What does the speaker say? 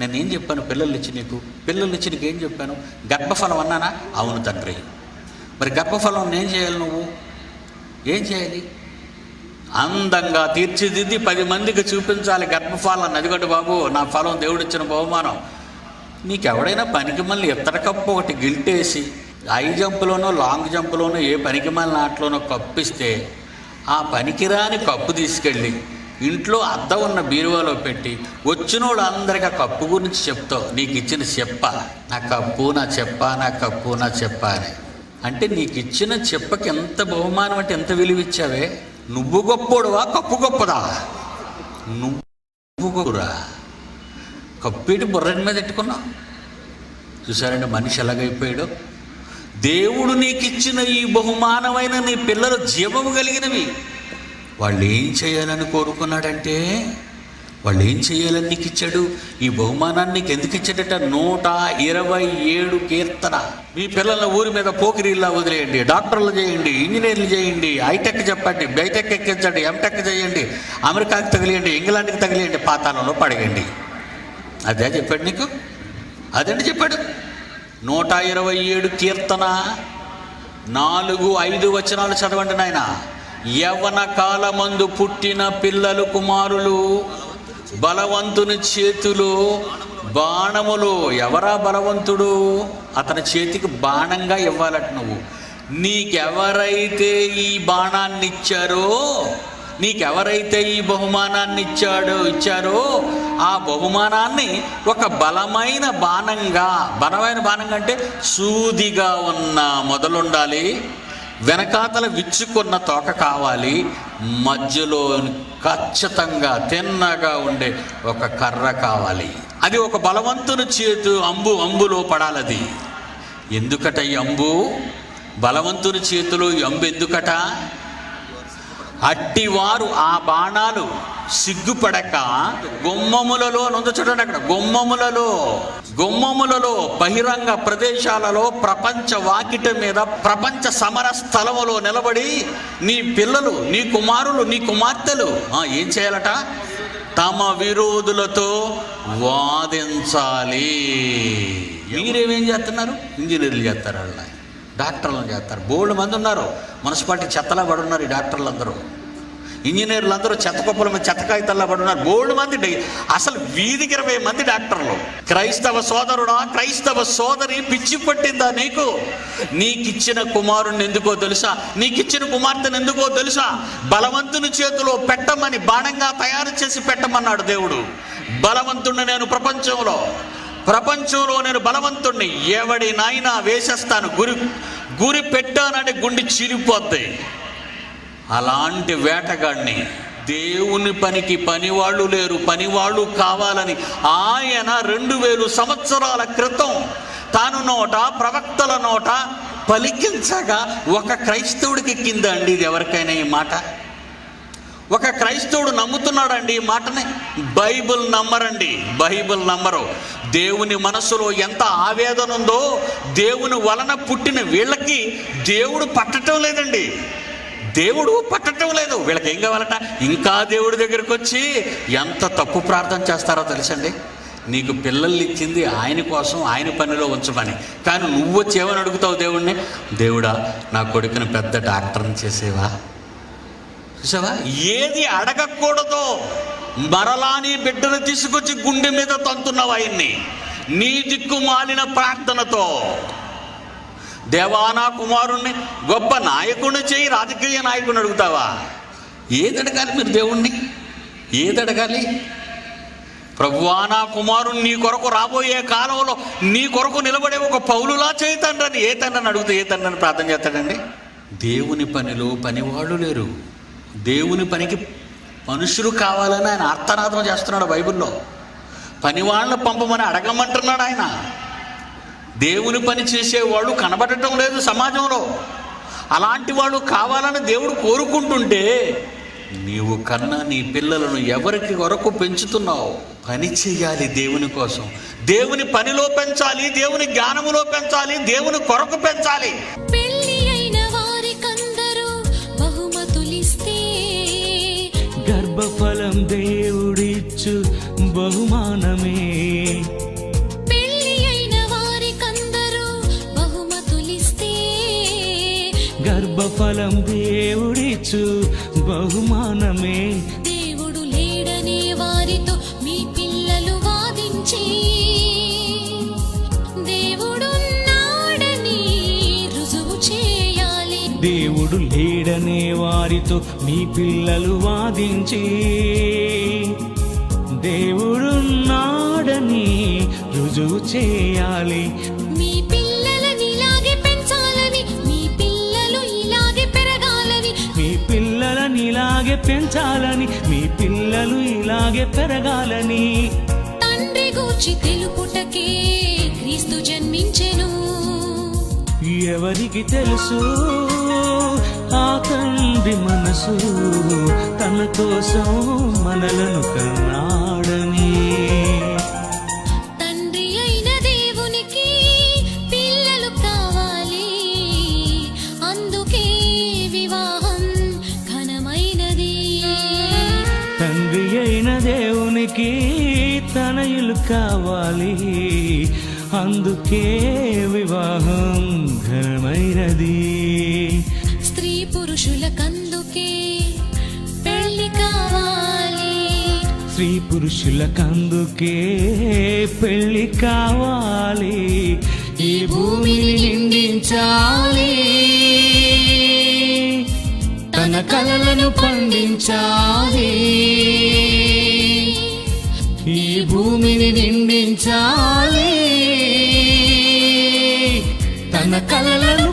నేనేం చెప్పాను? పిల్లలు ఇచ్చి నీకు ఏం చెప్పాను? గర్భఫలం అన్నానా? అవును తండ్రి. మరి గర్భఫలం నేను చేయాలి, నువ్వు ఏం చేయాలి? అందంగా తీర్చిదిద్ది 10 మందికి చూపించాలి గర్భఫలాన్ని. అదిగోటి బాబు, నా ఫలం దేవుడిచ్చిన బహుమానం. నీకెవడైనా పనికి మళ్ళీ ఇత్తడి కప్పు ఒకటి గిల్టేసి హై జంపులోనో లాంగ్ జంపులోనో ఏ పనికి మళ్ళీ నాట్లోనో కప్పిస్తే ఆ పనికిరాని కప్పు తీసుకెళ్ళి ఇంట్లో అద్దం ఉన్న బీరువాలో పెట్టి వచ్చినోడు అందరికీ ఆ కప్పు గురించి చెప్తావు. నీకు ఇచ్చిన చెప్ప, నా కప్పు నా చెప్ప, నా కప్పు నా చెప్ప అని. అంటే నీకు ఇచ్చిన చెప్పకి ఎంత బహుమానం, అంటే ఎంత విలువ ఇచ్చావే. నువ్వు గొప్పోడువా, కప్పు గొప్పదా? నువ్వు గొప్పరా. కప్పేటి బుర్రని మీద పెట్టుకున్నావు. చూసారండి మనిషి ఎలాగైపోయాడు. దేవుడు నీకు ఇచ్చిన ఈ బహుమానమైన నీ పిల్లలు జీవము కలిగినవి. వాళ్ళు ఏం చేయాలని కోరుకున్నాడంటే, వాళ్ళు ఏం చేయాలని నీకు ఇచ్చాడు? ఈ బహుమానాన్ని నీకు ఎందుకు ఇచ్చాడట? 127 కీర్తన. మీ పిల్లల ఊరి మీద పోకిరీల్లా వదిలేయండి, డాక్టర్లు చేయండి, ఇంజనీర్లు చేయండి, హైటెక్ చెప్పండి, బైటెక్ ఎక్కించండి, ఎంటెక్ చేయండి, అమెరికాకి తగిలేయండి, ఇంగ్లాండ్కి తగిలేయండి, పాతాళంలో పడేయండి. అదే చెప్పాడు నీకు? అదండి చెప్పాడు. 127 కీర్తన 4-5 వచనాలు చదవండి నాయన. యవ్వన కాలమందు పుట్టిన పిల్లలు కుమారులు బలవంతుని చేతులు బాణములు. ఎవరా బలవంతుడు? అతని చేతికి బాణంగా ఇవ్వాలట నువ్వు. నీకెవరైతే ఈ బాణాన్ని ఇచ్చారో, నీకెవరైతే ఈ బహుమానాన్ని ఇచ్చారో ఆ బహుమానాన్ని ఒక బలమైన బాణంగా అంటే సూదిగా ఉన్న మొదలుండాలి, వెనకాతల విచ్చుకున్న తోక కావాలి, మధ్యలో ఖచ్చితంగా తిన్నగా ఉండే ఒక కర్ర కావాలి. అది ఒక బలవంతుని చేతు అంబులో పడాలది. ఎందుకట ఈ అంబు? బలవంతుని చేతిలో ఈ అంబు ఎందుకట? అట్టివారు ఆ బాణాలు సిగ్గుపడక గుమ్మములలో చూడండి, అక్కడ గుమ్మములలో బహిరంగ ప్రదేశాలలో ప్రపంచ వాకిట మీద ప్రపంచ సమర స్థలములో నిలబడి నీ పిల్లలు, నీ కుమారులు, నీ కుమార్తెలు ఏం చేయాలట? తమ విరోధులతో వాదించాలి. మీరేమేం చేస్తున్నారు? ఇంజనీర్లు చేస్తారు, వాళ్ళ డాక్టర్లను చేస్తారు. బోల్డ్ మంది ఉన్నారు, మున్సిపాలిటీ చెత్తలా పడి ఉన్నారు ఈ డాక్టర్లు అందరూ, ఇంజనీర్లు అందరూ చెత్త కుప్పల మీద చెత్త కాగితాల్లో పడి ఉన్నారు. బోల్డ్ మంది, అసలు వీధికి 20 మంది డాక్టర్లు. క్రైస్తవ సోదరుడా, క్రైస్తవ సోదరి, పిచ్చి పట్టిందా నీకు? నీకిచ్చిన కుమారుణ్ణి ఎందుకో తెలుసా? నీకిచ్చిన కుమార్తెను ఎందుకో తెలుసా? బలవంతుని చేతిలో పెట్టమని, బాణంగా తయారు చేసి పెట్టమన్నాడు దేవుడు. బలవంతుణ్ణి నేను ప్రపంచంలో నేను బలవంతుణ్ణి, ఎవడి నాయనా వేసేస్తాను. గురి పెట్టానంటే గుండె చీలిపోద్ది. అలాంటి వేటగాడిని, దేవుని పనికి పనివాళ్ళు లేరు, పనివాళ్ళు కావాలని ఆయన 2000 సంవత్సరాల క్రితం తాను నోట, ప్రవక్తల నోట పలికించగా ఒక క్రైస్తవుడికి ఎక్కిందండి ఇది. ఎవరికైనా ఈ మాట? ఒక క్రైస్తవుడు నమ్ముతున్నాడండి ఈ మాటని. బైబిల్ నమ్మరు. దేవుని మనసులో ఎంత ఆవేదన ఉందో, దేవుని వలన పుట్టిన వీళ్ళకి దేవుడు పట్టడం లేదండి. వీళ్ళకి ఏం కావాలట? ఇంకా దేవుడి దగ్గరికి వచ్చి ఎంత తప్పు ప్రార్థన చేస్తారో తెలుసండి. నీకు పిల్లల్ని ఇచ్చింది ఆయన కోసం, ఆయన పనిలో ఉంచమని. కానీ నువ్వు వచ్చి ఏమని అడుగుతావు దేవుణ్ణి? దేవుడా, నా కొడుకుని పెద్ద డాక్టర్ని చేసేవా? చూసావా? ఏది అడగకూడదో మరలా నీ బిడ్డను తీసుకొచ్చి గుండె మీద తంతున్నావు ఆయన్ని నీ దిక్కుమాలిన ప్రార్థనతో. దేవా, నా కుమారుణ్ణి గొప్ప నాయకుడిని చేయి, రాజకీయ నాయకుడిని అడుగుతావా? ఏది అడగాలి మీరు దేవుణ్ణి? ఏది అడగాలి? ప్రభువా, నా కుమారుని నీ కొరకు రాబోయే కాలంలో నీ కొరకు నిలబడే ఒక పౌలులా చేయి తండ్రిని. ఏ తండ్రిని అడిగితే ఏ తండ్రిని ప్రార్థన చేస్తాడండి? దేవుని పనిలో పనివాళ్ళు లేరు. దేవుని పనికి మనుషులు కావాలని ఆయన అర్థనాదం చేస్తున్నాడు బైబిల్లో. పనివాళ్ళని పంపమని అడగమంటున్నాడు ఆయన. దేవుని పని చేసేవాళ్ళు కనబడటం లేదు సమాజంలో. అలాంటి వాళ్ళు కావాలని దేవుడు కోరుకుంటుంటే నీవు కన్నా నీ పిల్లలను ఎవరికి కొరకు పెంచుతున్నావు? పని చేయాలి దేవుని కోసం, దేవుని పనిలో పెంచాలి, దేవుని జ్ఞానములో పెంచాలి, దేవుని కొరకు పెంచాలి. పెళ్లి అయిన వారికందరూ బహుమతులిస్తే గర్భఫలం దేవుడిచ్చు బహుమానమే. ఫలం దేవుడిచ్చు బహుమానమే. దేవుడు లేడనే వారితో మీ పిల్లలు వాదించి దేవుడున్నాడని రుజువు చేయాలి. దేవుడు లేడనే వారితో మీ పిల్లలు వాదించి దేవుడున్నాడని రుజువు చేయాలి. మీ పిల్లలని ఇలాగే పెంచాలని, మీ పిల్లలు ఇలాగే పెరగాలని, మీ పిల్లలని ఇలాగే పెంచాలని, మీ పిల్లలు ఇలాగే పెరగాలని తండ్రి గూర్చి తెలుపుటకే క్రీస్తు జన్మించెను. ఎవరికి తెలుసు ఆ తండ్రి మనసు, తన కోసం మనలను కన్నాడని. తండ్రి అయిన దేవునికి పిల్లలు కావాలి, అందుకే వివాహం ఘనమైనది. తండ్రి అయిన దేవునికి తనయులు కావాలి, అందుకే వివాహం ఘనమైనది. స్త్రీ పురుషులకందుకే పెళ్లి కావాలి, స్త్రీ పురుషులకందుకే పెళ్లి కావాలి. ఈ భూమిని నిండించాలి, తన కలలను పండించాలి. ఈ భూమిని నిండించాలి, తన కలలను